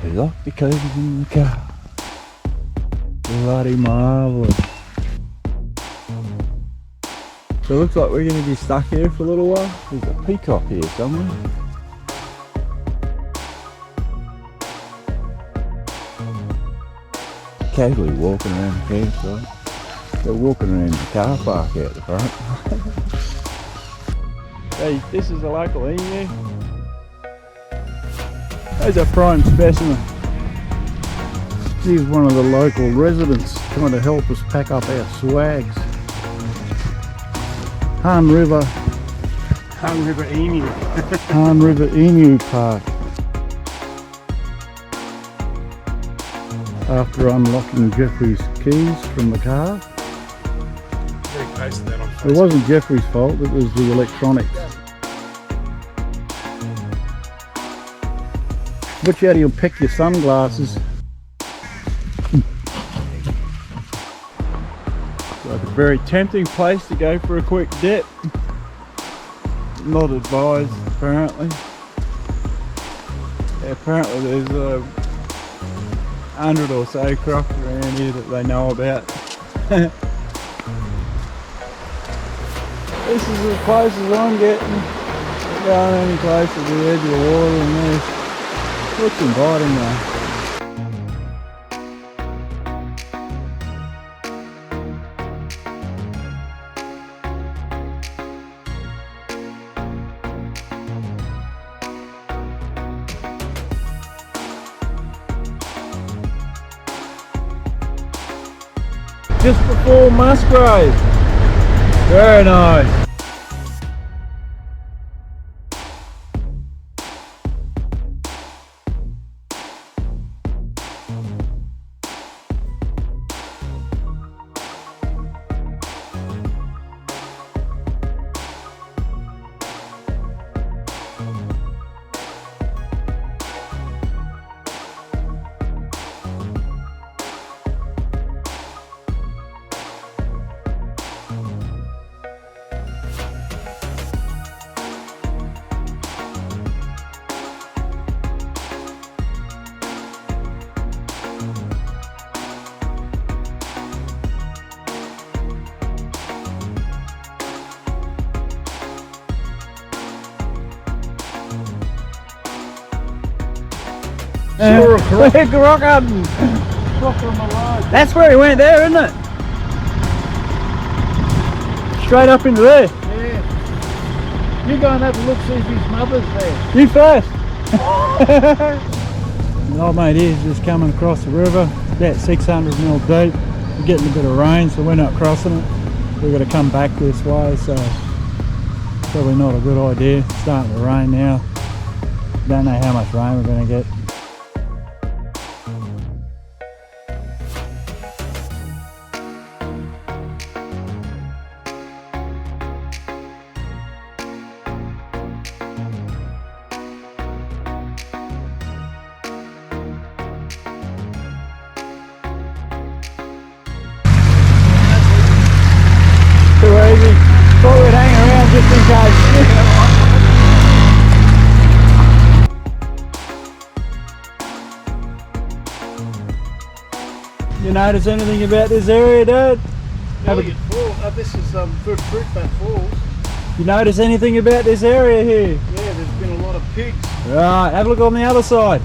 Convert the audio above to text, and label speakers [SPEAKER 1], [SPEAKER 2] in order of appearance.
[SPEAKER 1] Lock the keys in the car. Bloody marvellous. So it looks like we're going to be stuck here for a little while. There's a peacock here somewhere. Casually walking around the campsite. They're walking around the car park out the front. Hey, this is a local emu. There's a prime specimen. He's one of the local residents trying to help us pack up our swags. Han River
[SPEAKER 2] Emu.
[SPEAKER 1] Han River Emu Park. After unlocking Jeffrey's keys from the car. It wasn't Jeffrey's fault, it was the electronics. Watch out, he'll pick your sunglasses. Like a very tempting place to go for a quick dip. Not advised, apparently. Yeah, apparently there's 100 or so craft around here that they know about. This is as close as I'm getting. Not going any closer to the edge of the water than this. Looks inviting though. Just before Musgrave. Very nice. Rock hunting. That's where he went there, isn't it? Straight up into there.
[SPEAKER 2] Yeah. You go and have a look, see if his mother's there.
[SPEAKER 1] You first. The old mate is just coming across the river, about 600 mil deep. We're getting a bit of rain, so we're not crossing it. We're going to come back this way, so probably not a good idea. It's starting to rain now. Don't know how much rain we're going to get. Too easy. Thought we'd hang around just in case. You notice anything about this area, Dad?
[SPEAKER 2] Elliot Falls. This is Fruitbat Falls.
[SPEAKER 1] You notice anything about this area here?
[SPEAKER 2] Yeah, there's been a lot of pigs.
[SPEAKER 1] Right, have a look on the other side.